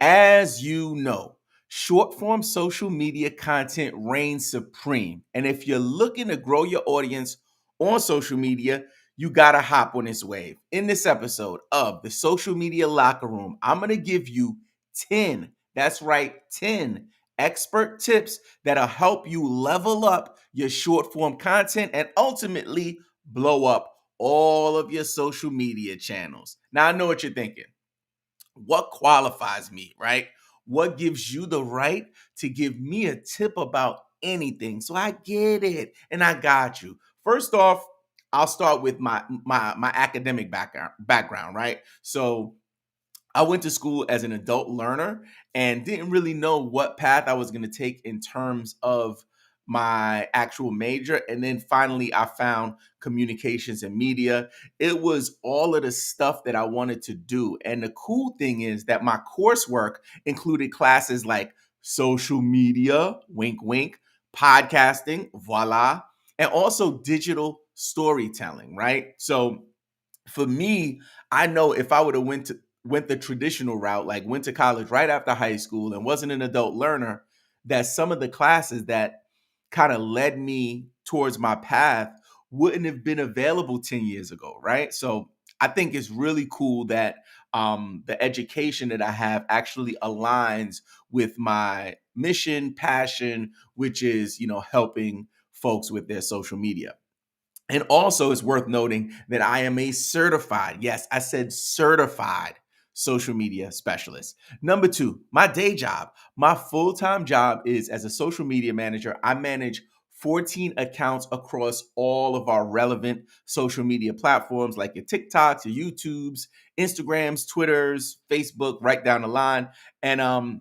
As you know, short form social media content reigns supreme. And if you're looking to grow your audience on social media, you got to hop on this wave. In this episode of the Social Media Locker Room, I'm going to give you 10, that's right, 10 expert tips that'll help you level up your short form content and ultimately blow up all of your social media channels. Now, I know what you're thinking. What qualifies me, right? What gives you the right to give me a tip about anything? So I get it and I got you. First off, I'll start with my academic background, right? So I went to school as an adult learner and didn't really know what path I was going to take in terms of my actual major. And then finally, I found communications and media. It was all of the stuff that I wanted to do. And the cool thing is that my coursework included classes like social media, wink, wink, podcasting, voila, and also digital storytelling, right? So for me, I know if I would have went the traditional route, like went to college right after high school and wasn't an adult learner, that some of the classes that kind of led me towards my path wouldn't have been available 10 years ago, right? So I think it's really cool that the education that I have actually aligns with my mission, passion, which is, helping folks with their social media. And also, it's worth noting that I am a certified, yes, I said certified social media specialist. Number two, my day job. My full time job is as a social media manager. I manage 14 accounts across all of our relevant social media platforms like your TikToks, your YouTubes, Instagrams, Twitters, Facebook, right down the line. And I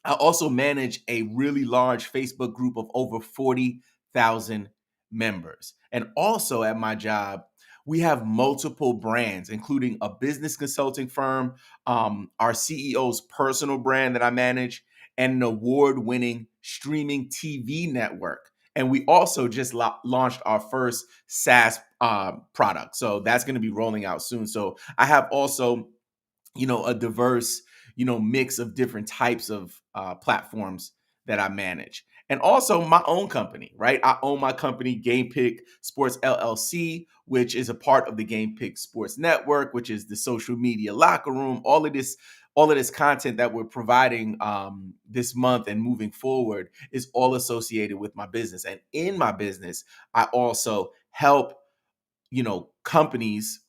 also manage a really large Facebook group of over 40,000 members. And also at my job, we have multiple brands, including a business consulting firm, our CEO's personal brand that I manage, and an award winning streaming TV network. And we also just launched our first SaaS product. So that's going to be rolling out soon. So I have also a diverse, mix of different types of platforms that I manage. And also my own company, right? I own my company, Game Pick Sports LLC, which is a part of the Game Pick Sports Network, which is the social media locker room. All of this content that we're providing this month and moving forward is all associated with my business. And in my business, I also help, companies,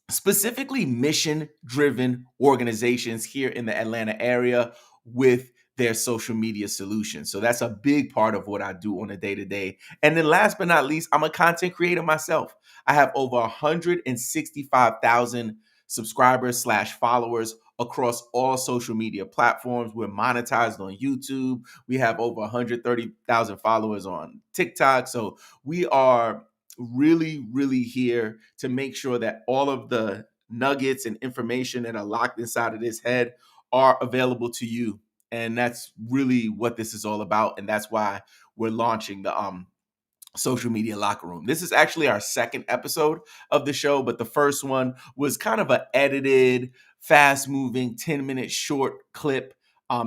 specifically mission driven organizations here in the Atlanta area, with their social media solutions. So that's a big part of what I do on a day to day. And then last but not least, I'm a content creator myself. I have over 165,000 subscribers slash followers across all social media platforms. We're monetized on YouTube. We have over 130,000 followers on TikTok. So we are really, really here to make sure that all of the nuggets and information that are locked inside of this head are available to you. And that's really what this is all about. And that's why we're launching the social media locker room. This is actually our second episode of the show, but the first one was kind of an edited, fast moving 10-minute short clip,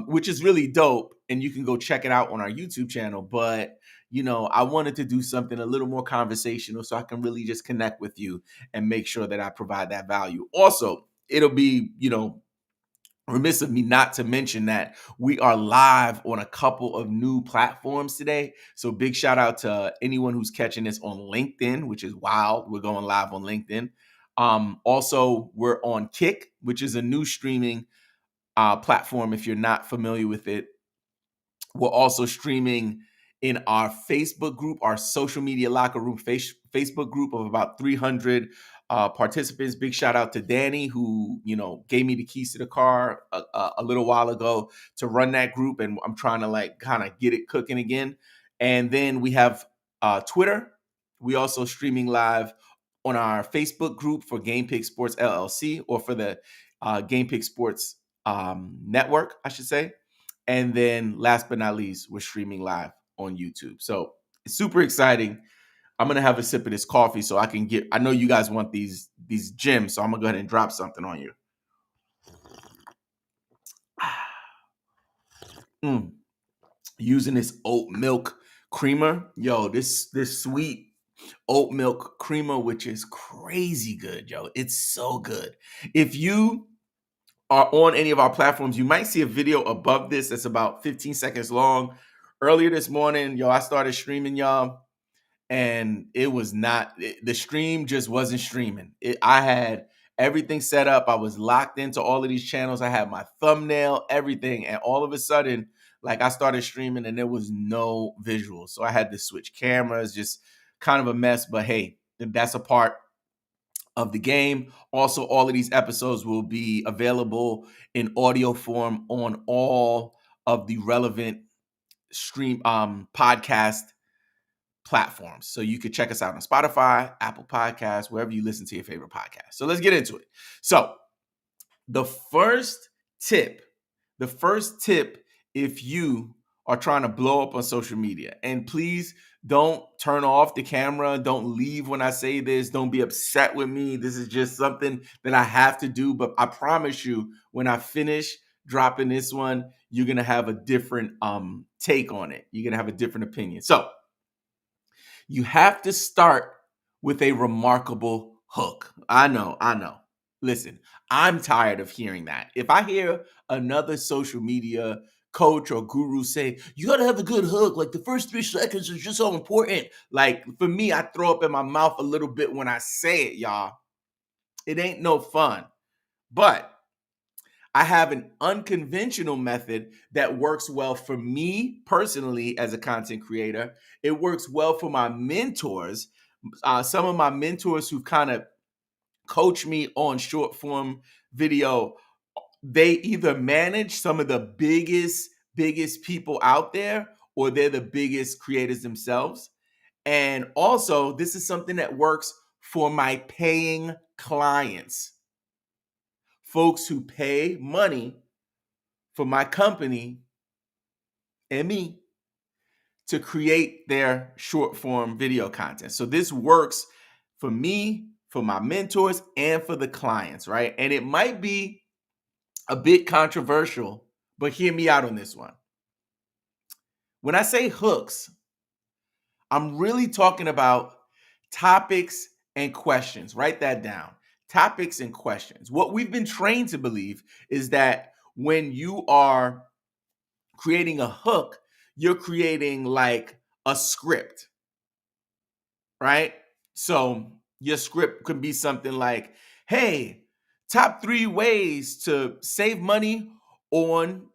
which is really dope. And you can go check it out on our YouTube channel. But, I wanted to do something a little more conversational so I can really just connect with you and make sure that I provide that value. Also, it'll be, remiss of me not to mention that we are live on a couple of new platforms today. So big shout out to anyone who's catching this on LinkedIn, which is wild. We're going live on LinkedIn. Also, we're on Kick, which is a new streaming platform. If you're not familiar with it, we're also streaming in our Facebook group, our social media locker room Facebook group of about 300 participants. Big shout out to Danny, who gave me the keys to the car a little while ago to run that group, and I'm trying to kind of get it cooking again. And then we have Twitter. We also streaming live on our Facebook group for Game Pick Sports LLC, or for the Game Pick Sports network, I should say. And then last but not least, we're streaming live on YouTube. So it's super exciting. I'm gonna have a sip of this coffee so I can I know you guys want these gems, so I'm gonna go ahead and drop something on you. Mm. Using this oat milk creamer. Yo, this sweet oat milk creamer, which is crazy good, yo. It's so good. If you are on any of our platforms, you might see a video above this that's about 15 seconds long. Earlier this morning, yo, I started streaming, y'all, and it was not the stream just wasn't streaming. I had everything set up. I was locked into all of these channels. I had my thumbnail, everything, and all of a sudden, like I started streaming and there was no visual. So I had to switch cameras, just kind of a mess. But hey, that's a part of the game. Also, all of these episodes will be available in audio form on all of the relevant stream podcast platforms. So you could check us out on Spotify, Apple Podcasts, wherever you listen to your favorite podcast. So let's get into it. So the first tip, the first tip, if you are trying to blow up on social media, and please don't turn off the camera. Don't leave when I say this. Don't be upset with me. This is just something that I have to do. But I promise you, when I finish dropping this one, you're going to have a different take on it. You're going to have a different opinion. So you have to start with a remarkable hook. I know. Listen, I'm tired of hearing that. If I hear another social media coach or guru say, you got to have a good hook, like the first 3 seconds is just so important. Like for me, I throw up in my mouth a little bit when I say it, y'all. It ain't no fun. But I have an unconventional method that works well for me personally as a content creator. It works well for my mentors. Some of my mentors who kind of coach me on short form video, they either manage some of the biggest people out there, or they're the biggest creators themselves. And also, this is something that works for my paying clients, folks who pay money for my company and me to create their short form video content. So this works for me, for my mentors, and for the clients, right? And it might be a bit controversial, but hear me out on this one. When I say hooks, I'm really talking about topics and questions. Write that down. Topics and questions. What we've been trained to believe is that when you are creating a hook, you're creating like a script, right? So your script could be something like, hey, top 3 ways to save money on,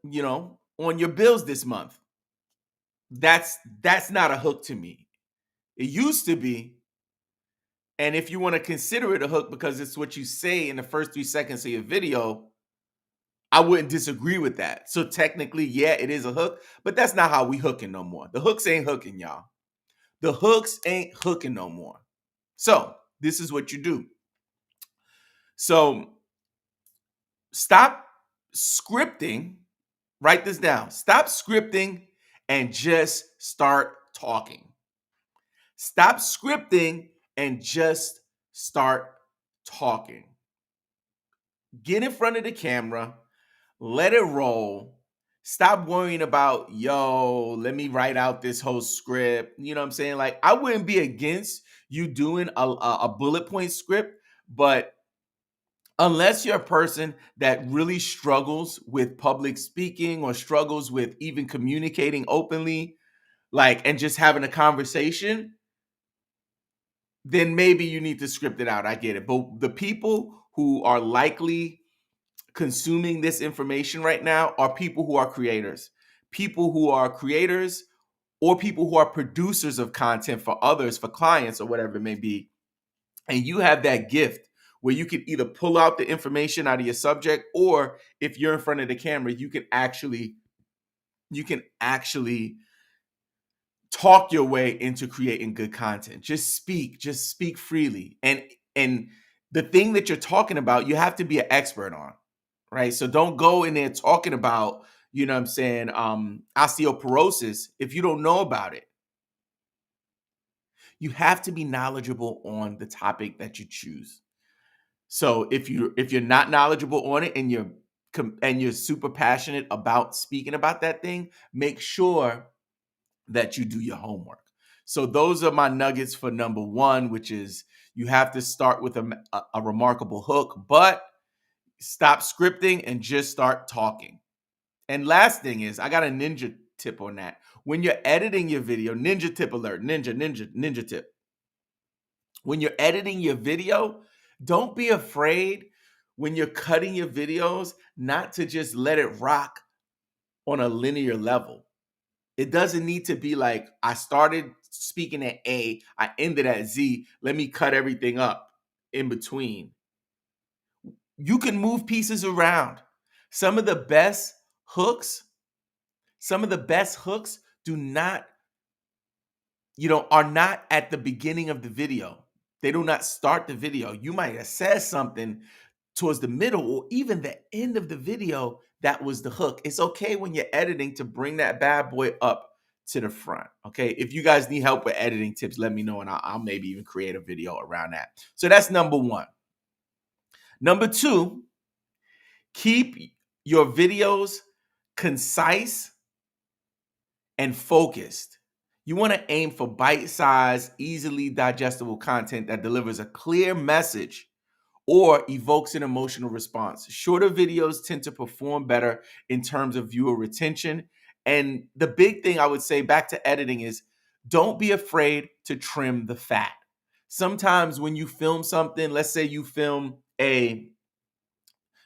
on your bills this month. That's not a hook to me. It used to be. And if you want to consider it a hook because it's what you say in the first 3 seconds of your video, I wouldn't disagree with that. So technically, yeah, it is a hook, but that's not how we hooking no more. The hooks ain't hooking, y'all. The hooks ain't hooking no more. So this is what you do. So stop scripting. Write this down. Stop scripting and just start talking. Stop scripting and just start talking. Get in front of the camera, let it roll. Stop worrying about, yo, let me write out this whole script. You know what I'm saying? Like, I wouldn't be against you doing a bullet point script, but unless you're a person that really struggles with public speaking or struggles with even communicating openly, like, and just having a conversation, then maybe you need to script it out. I get it. But the people who are likely consuming this information right now are people who are creators. People who are creators or people who are producers of content for others, for clients, or whatever it may be. And you have that gift where you can either pull out the information out of your subject, or if you're in front of the camera, you can actually talk your way into creating good content. Just speak freely. And the thing that you're talking about, you have to be an expert on, right? So don't go in there talking about, you know what I'm saying, osteoporosis if you don't know about it. You have to be knowledgeable on the topic that you choose. So if you're not knowledgeable on it and you're and you're super passionate about speaking about that thing, make sure that you do your homework. So those are my nuggets for number one, which is you have to start with a remarkable hook, but stop scripting and just start talking. And last thing is, I got a ninja tip on that. When you're editing your video, ninja tip alert, ninja tip. When you're editing your video, don't be afraid when you're cutting your videos not to just let it rock on a linear level. It doesn't need to be like, I started speaking at A, I ended at Z. Let me cut everything up in between. You can move pieces around. Some of the best hooks, do not, are not at the beginning of the video. They do not start the video. You might have said something towards the middle or even the end of the video that was the hook. It's okay when you're editing to bring that bad boy up to the front. Okay. If you guys need help with editing tips, let me know and I'll maybe even create a video around that. So that's number one. Number two, keep your videos concise and focused. You want to aim for bite-sized, easily digestible content that delivers a clear message or evokes an emotional response. Shorter videos tend to perform better in terms of viewer retention. And the big thing I would say back to editing is don't be afraid to trim the fat. Sometimes when you film something, let's say you film a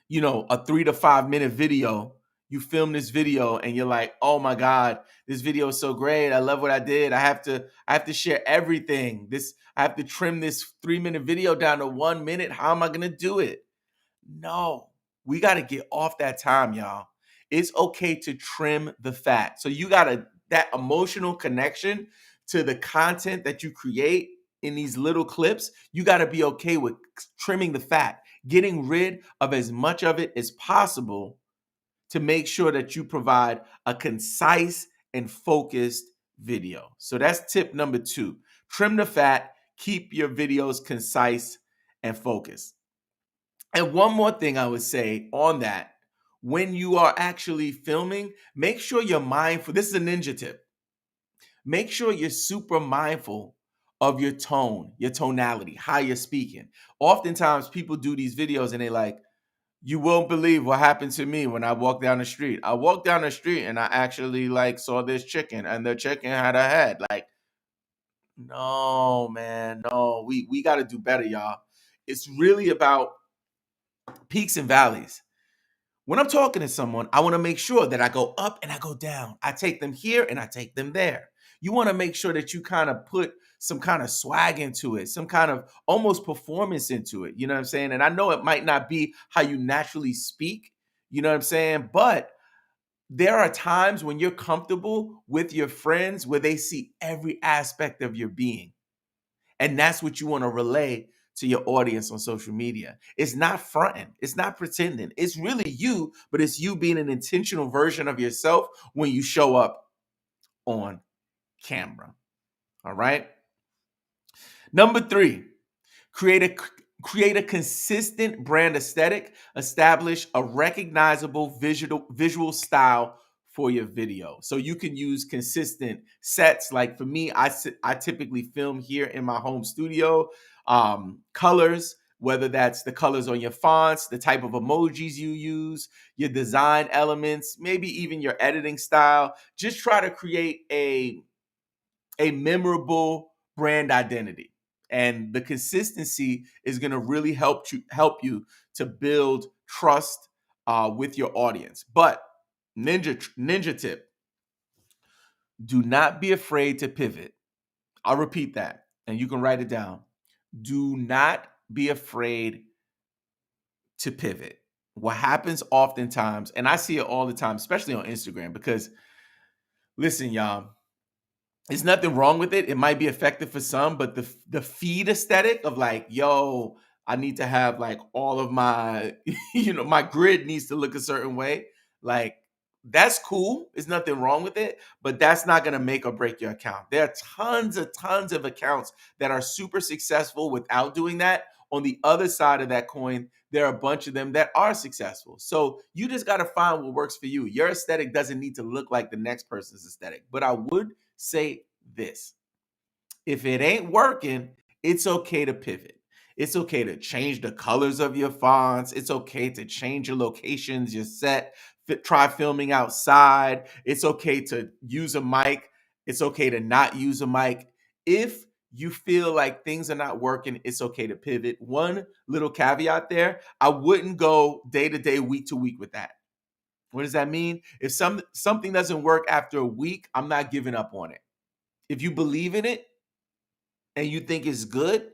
3 to 5 minute video, you film this video and you're like, oh my God, this video is so great. I love what I did. I have to share everything. I have to trim this 3-minute video down to 1 minute. How am I gonna do it? No, we gotta get off that time, y'all. It's okay to trim the fat. So you gotta that emotional connection to the content that you create in these little clips, you gotta be okay with trimming the fat, getting rid of as much of it as possible to make sure that you provide a concise and focused video. So that's tip number two. Trim the fat, keep your videos concise and focused. And one more thing I would say on that, when you are actually filming, make sure you're mindful. This is a ninja tip. Make sure you're super mindful of your tone, your tonality, how you're speaking. Oftentimes people do these videos and they like, you won't believe what happened to me when I walked down the street. I walked down the street and I actually saw this chicken and the chicken had a head. Like, no, man, no. We got to do better, y'all. It's really about peaks and valleys. When I'm talking to someone, I want to make sure that I go up and I go down. I take them here and I take them there. You want to make sure that you kind of put some kind of swag into it, some kind of almost performance into it. You know what I'm saying? And I know it might not be how you naturally speak, you know what I'm saying? But there are times when you're comfortable with your friends where they see every aspect of your being. And that's what you want to relay to your audience on social media. It's not fronting, it's not pretending. It's really you, but it's you being an intentional version of yourself when you show up on camera. All right. Number three, create a consistent brand aesthetic, establish a recognizable visual style for your video. So you can use consistent sets. Like for me, I typically film here in my home studio. Colors, whether that's the colors on your fonts, the type of emojis you use, your design elements, maybe even your editing style. Just try to create a memorable brand identity. And the consistency is going to really help you to build trust with your audience. But ninja tip, do not be afraid to pivot. I'll repeat that and you can write it down. Do not be afraid to pivot. What happens oftentimes, and I see it all the time, especially on Instagram, because listen, y'all, there's nothing wrong with it. It might be effective for some, but the feed aesthetic of like, yo, I need to have like all of my, my grid needs to look a certain way. Like, that's cool. There's nothing wrong with it, but that's not going to make or break your account. There are tons of accounts that are super successful without doing that. on the other side of that coin, there are a bunch of them that are successful. So you just got to find what works for you. Your aesthetic doesn't need to look like the next person's aesthetic. But I would say this: if it ain't working, it's okay to pivot. It's okay to change the colors of your fonts. It's okay to change your locations, your set, try filming outside. It's okay to use a mic. It's okay to not use a mic. If you feel like things are not working, it's okay to pivot. One little caveat there: I wouldn't go day to day, week to week with that. What does that mean? If something doesn't work after a week, I'm not giving up on it. If you believe in it and you think it's good,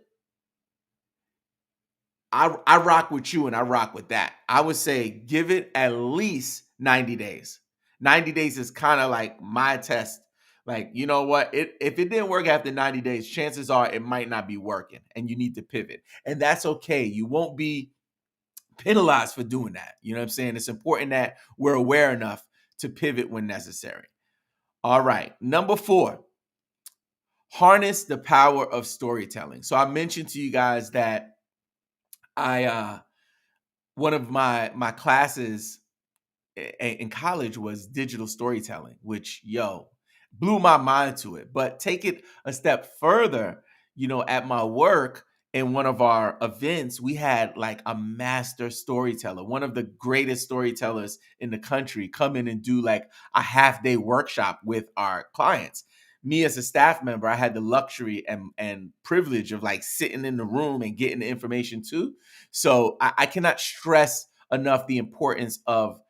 I rock with you and I rock with that. I would say give it at least 90 days. 90 days is kind of like my test. Like, you know what? If it didn't work after 90 days, chances are it might not be working and you need to pivot. And that's okay. You won't be penalized for doing that. You know what I'm saying? It's important that we're aware enough to pivot when necessary. All right. Number 4, harness the power of storytelling. So I mentioned to you guys that I one of my classes in college was digital storytelling, which blew my mind to it. But take it a step further, at my work in one of our events, we had like a master storyteller, one of the greatest storytellers in the country, come in and do like a half-day workshop with our clients. Me as a staff member, I had the luxury and privilege of like sitting in the room and getting the information too. So I cannot stress enough the importance of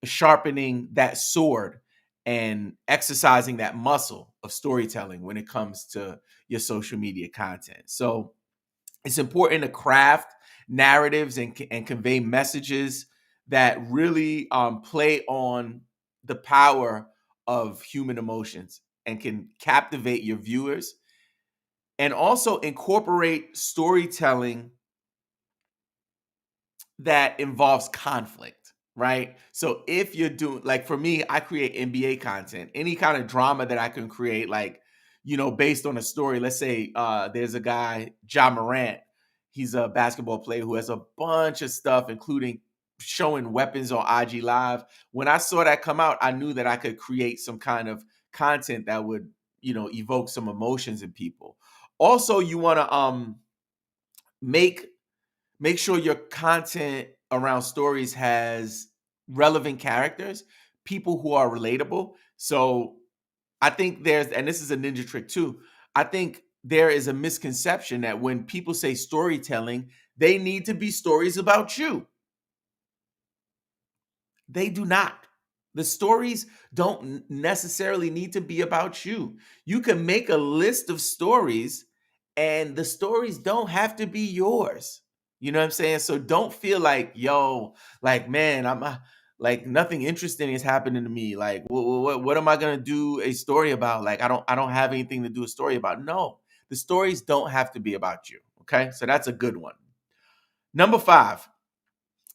sharpening that sword and exercising that muscle of storytelling when it comes to your social media content. So it's important to craft narratives and convey messages that really play on the power of human emotions and can captivate your viewers, and also incorporate storytelling that involves conflict, right? So if you're doing, like for me, I create NBA content, any kind of drama that I can create, like, based on a story. Let's say there's a guy, Ja Morant. He's a basketball player who has a bunch of stuff, including showing weapons on IG Live. When I saw that come out, I knew that I could create some kind of content that would, evoke some emotions in people. Also, you want to make make sure your content around stories has relevant characters, people who are relatable. So I think and this is a ninja trick too, I think there is a misconception that when people say storytelling, they need to be stories about you. They do not. The stories don't necessarily need to be about you. You can make a list of stories, and the stories don't have to be yours. You know what I'm saying? So don't feel like, like, man, I'm like nothing interesting is happening to me. Like, what am I gonna do a story about? Like, I don't have anything to do a story about. No, the stories don't have to be about you. Okay, so that's a good one. Number 5,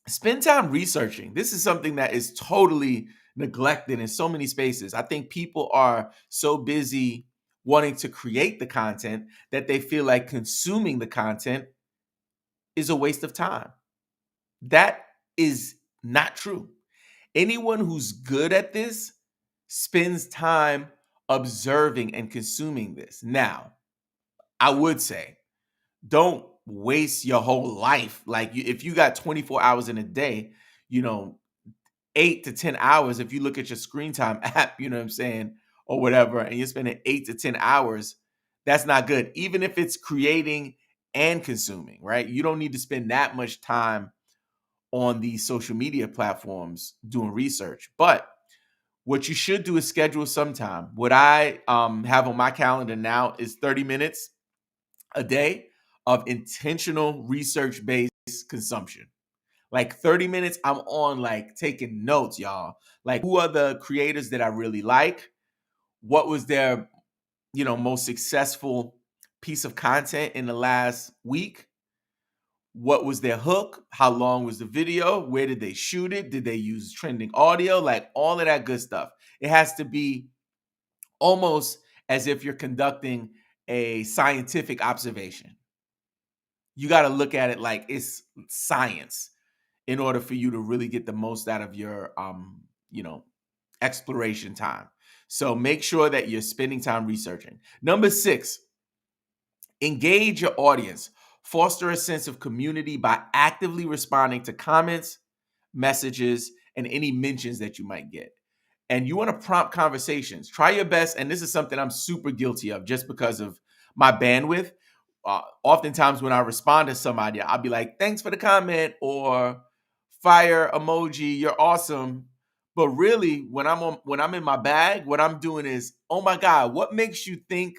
spend time researching. This is something that is totally neglected in so many spaces. I think people are so busy wanting to create the content that they feel like consuming the content is a waste of time. That is not true. Anyone who's good at this spends time observing and consuming this. Now, I would say, don't waste your whole life. Like, if you got 24 hours in a day, you know, 8 to 10 hours, if you look at your screen time app, you know what I'm saying, or whatever, and you're spending 8 to 10 hours, that's not good. Even if it's creating and consuming, right? You don't need to spend that much time on these social media platforms doing research. But what you should do is schedule some time. What I have on my calendar now is 30 minutes a day of intentional research based consumption. Like 30 minutes, I'm on like taking notes, y'all. Like, who are the creators that I really like? What was their, most successful piece of content in the last week? What was their hook? How long was the video? Where did they shoot it? Did they use trending audio? Like all of that good stuff. It has to be almost as if you're conducting a scientific observation. You got to look at it like it's science in order for you to really get the most out of your you know, exploration time. So make sure that you're spending time researching. Number 6, engage your audience. Foster a sense of community by actively responding to comments, messages, and any mentions that you might get. And you want to prompt conversations. Try your best. And this is something I'm super guilty of just because of my bandwidth. Oftentimes, when I respond to somebody, I'll be like, thanks for the comment, or fire emoji, you're awesome. But really, when I'm in my bag, what I'm doing is, oh my God, what makes you think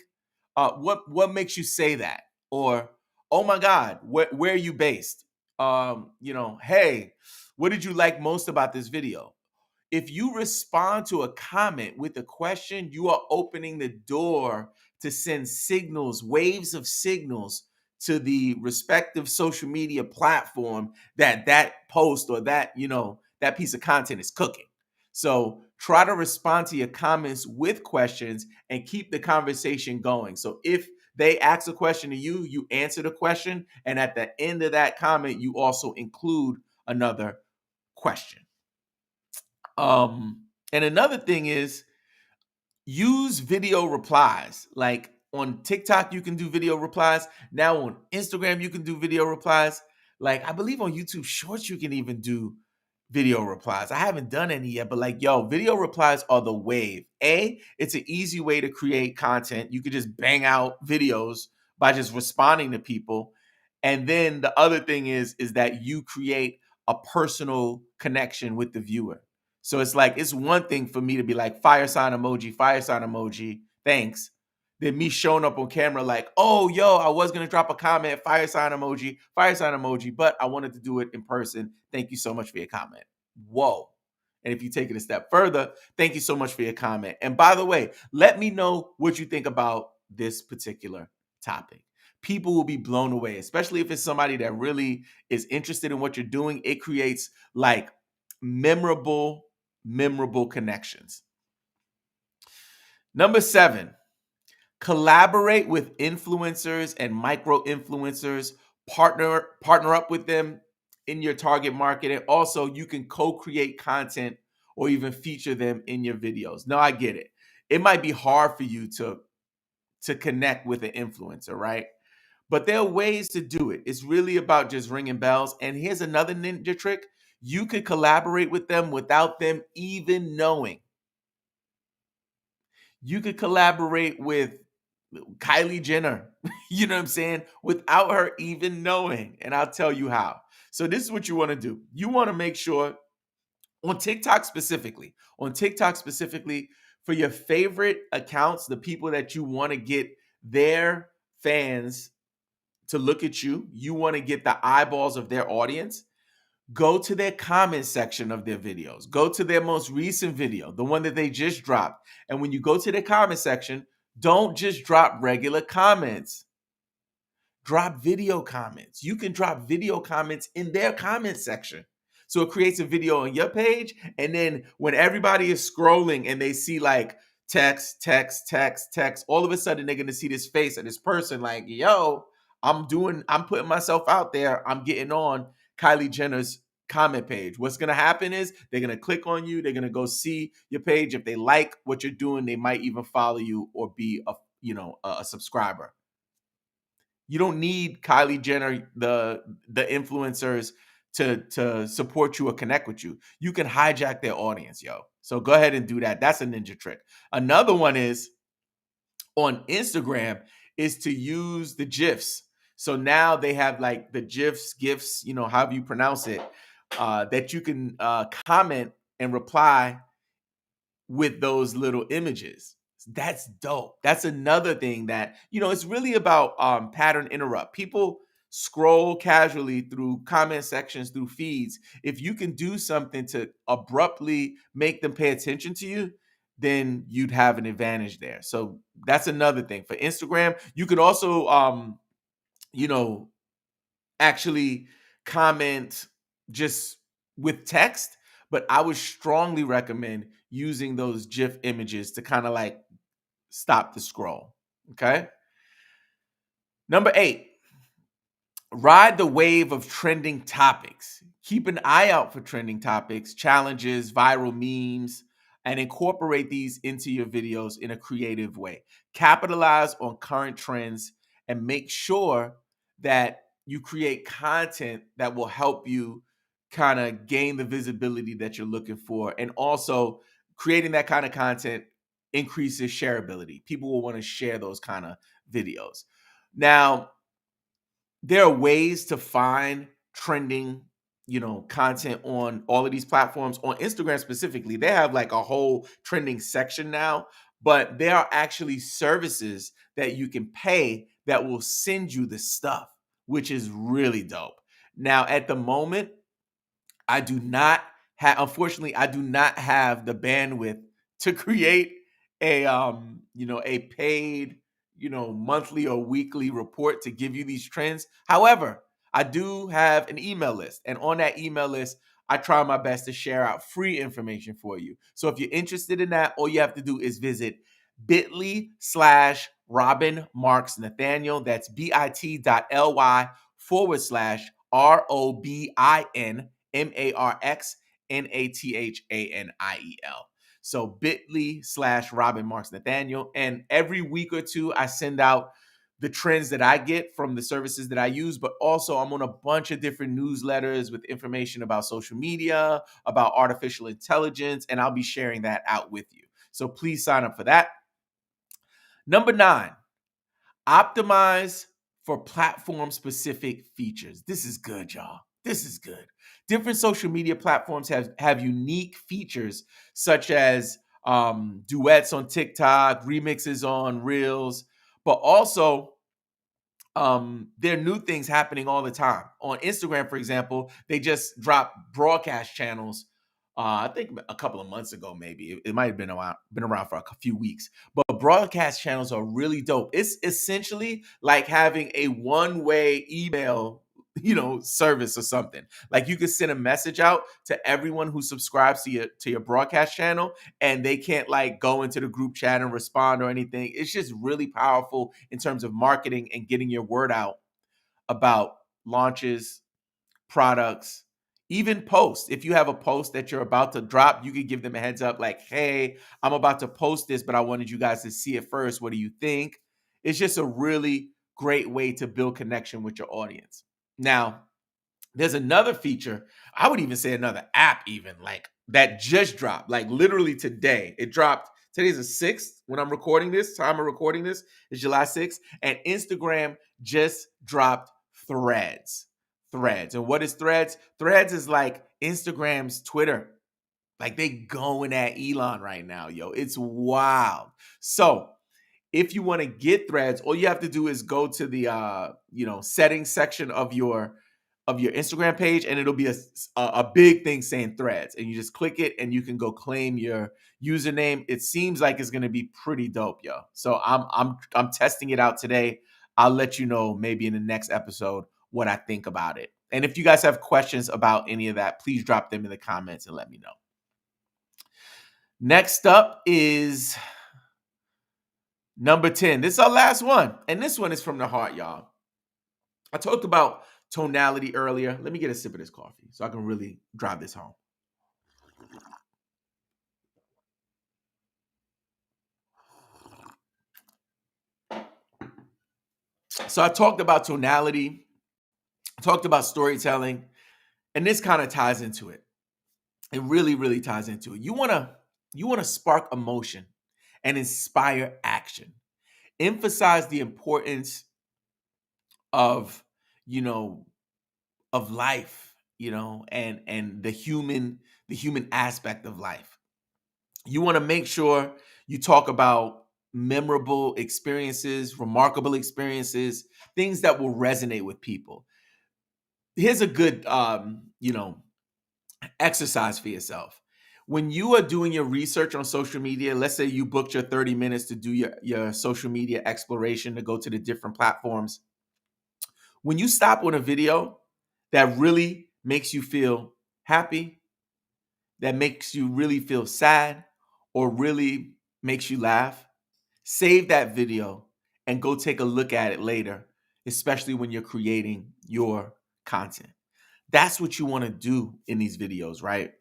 what makes you say that? Or, oh my God, where are you based? You know, hey, what did you like most about this video? If you respond to a comment with a question, you are opening the door to send signals, waves of signals to the respective social media platform that that post or that, you know, that piece of content is cooking. So try to respond to your comments with questions and keep the conversation going. So if they ask a question to you, you answer the question. And at the end of that comment, you also include another question. And another thing is use video replies. Like on TikTok, you can do video replies. Now on Instagram, you can do video replies. Like I believe on YouTube Shorts, you can even do video replies. I haven't done any yet, but like, yo, video replies are the wave. It's an easy way to create content. You could just bang out videos by just responding to people. And then the other thing is that you create a personal connection with the viewer. So it's like, it's one thing for me to be like, fire sign emoji, thanks. Then me showing up on camera like, oh, yo, I was going to drop a comment, fire sign emoji, but I wanted to do it in person. Thank you so much for your comment. Whoa. And if you take it a step further, thank you so much for your comment. And by the way, let me know what you think about this particular topic. People will be blown away, especially if it's somebody that really is interested in what you're doing. It creates like memorable connections. Number 7, collaborate with influencers and micro influencers. Partner up with them in your target market. And also you can co-create content or even feature them in your videos. Now I get it. It might be hard for you to connect with an influencer, right? But there are ways to do it. It's really about just ringing bells. And here's another ninja trick. You could collaborate with them without them even knowing. You could collaborate with Kylie Jenner, you know what I'm saying, without her even knowing. And I'll tell you how. So this is what you want to do. You want to make sure on TikTok specifically, for your favorite accounts, the people that you want to get their fans to look at you, you want to get the eyeballs of their audience. Go to their comment section of their videos. Go to their most recent video, the one that they just dropped. And when you go to their comment section, don't just drop regular comments. Drop video comments. You can drop video comments in their comment section. So it creates a video on your page. And then when everybody is scrolling and they see like text, all of a sudden they're going to see this face of this person like, yo, I'm putting myself out there. I'm getting on Kylie Jenner's comment page. What's going to happen is they're going to click on you. They're going to go see your page. If they like what you're doing, they might even follow you or be a subscriber. You don't need Kylie Jenner, the influencers to support you or connect with you. You can hijack their audience, yo. So go ahead and do that. That's a ninja trick. Another one is on Instagram is to use the GIFs. So now they have like the GIFs, however you pronounce it, that you can comment and reply with those little images. That's dope. That's another thing that, it's really about pattern interrupt. People scroll casually through comment sections, through feeds. If you can do something to abruptly make them pay attention to you, then you'd have an advantage there. So that's another thing. For Instagram, you could also, actually comment just with text, but I would strongly recommend using those GIF images to kind of like stop the scroll. Okay. Number 8, Ride the wave of trending topics. Keep an eye out for trending topics, challenges, viral memes, and incorporate these into your videos in a creative way. Capitalize on current trends and make sure that you create content that will help you kind of gain the visibility that you're looking for. And also, creating that kind of content increases shareability. People will want to share those kind of videos. Now, there are ways to find trending, content on all of these platforms. On Instagram specifically, they have like a whole trending section now, but there are actually services that you can pay that will send you the stuff, which is really dope. Now, at the moment, I do not have, unfortunately, I do not have the bandwidth to create a paid, monthly or weekly report to give you these trends. However, I do have an email list, and on that email list, I try my best to share out free information for you. So if you're interested in that, all you have to do is visit bit.ly/Robin Marks Nathaniel. That's bit.ly/ROBIN MARKSNathaniel. So bit.ly/Robin Marks Nathaniel. And every week or two, I send out the trends that I get from the services that I use, but also I'm on a bunch of different newsletters with information about social media, about artificial intelligence, and I'll be sharing that out with you. So please sign up for that. Number 9, optimize for platform specific features. This is good, y'all. This is good. Different social media platforms have unique features such as duets on TikTok, remixes on Reels, but also there are new things happening all the time. On Instagram, for example, they just dropped broadcast channels. I think a couple of months ago, maybe it might have been around for a few weeks. But broadcast channels are really dope. It's essentially like having a one-way email, service or something. Like you could send a message out to everyone who subscribes to your broadcast channel, and they can't like go into the group chat and respond or anything. It's just really powerful in terms of marketing and getting your word out about launches, products, even posts. If you have a post that you're about to drop, you could give them a heads up like, hey, I'm about to post this, but I wanted you guys to see it first. What do you think? It's just a really great way to build connection with your audience. Now, there's another feature, I would even say another app, even like that just dropped, like literally today. It dropped. Today's the 6th when I'm recording this. Time of recording this is July 6th. And Instagram just dropped Threads. Threads. And what is Threads? Threads is like Instagram's Twitter. Like they going at Elon right now, yo. It's wild. So if you want to get Threads, all you have to do is go to the settings section of your Instagram page, and it'll be a big thing saying Threads, and you just click it, and you can go claim your username. It seems like it's gonna be pretty dope, yo. So I'm testing it out today. I'll let you know maybe in the next episode what I think about it. And if you guys have questions about any of that, please drop them in the comments and let me know. Next up is number 10. This is our last one, and this one is from the heart, y'all. I talked about tonality earlier. Let me get a sip of this coffee so I can really drive this home. So I talked about tonality, talked about storytelling, and this kind of ties into it. It really, really ties into it. You wanna spark emotion and inspire action. Emphasize the importance of, you know, of life, and the human aspect of life. You want to make sure you talk about memorable experiences, remarkable experiences, things that will resonate with people. Here's a good exercise for yourself. When you are doing your research on social media, let's say you booked your 30 minutes to do your social media exploration to go to the different platforms. When you stop on a video that really makes you feel happy, that makes you really feel sad, or really makes you laugh, save that video and go take a look at it later especially when you're creating your content. That's what you want to do in these videos, right?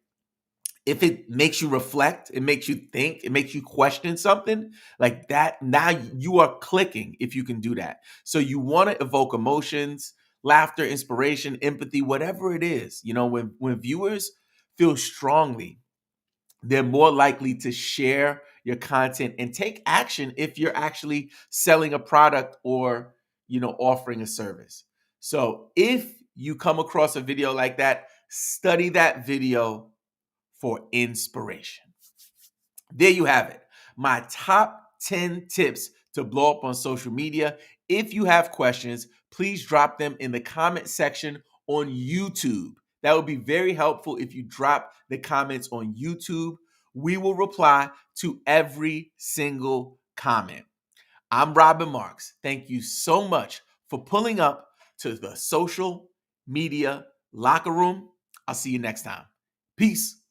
If it makes you reflect, it makes you think, it makes you question something like that, now you are clicking if you can do that. So you want to evoke emotions, laughter, inspiration, empathy, whatever it is. You know, when viewers feel strongly, they're more likely to share your content and take action if you're actually selling a product or, offering a service. So if you come across a video like that, study that video for inspiration. There you have it. My top 10 tips to blow up on social media. If you have questions, please drop them in the comment section on YouTube. That would be very helpful if you drop the comments on YouTube. We will reply to every single comment. I'm Robin Marks. Thank you so much for pulling up to the social media locker room. I'll see you next time. Peace.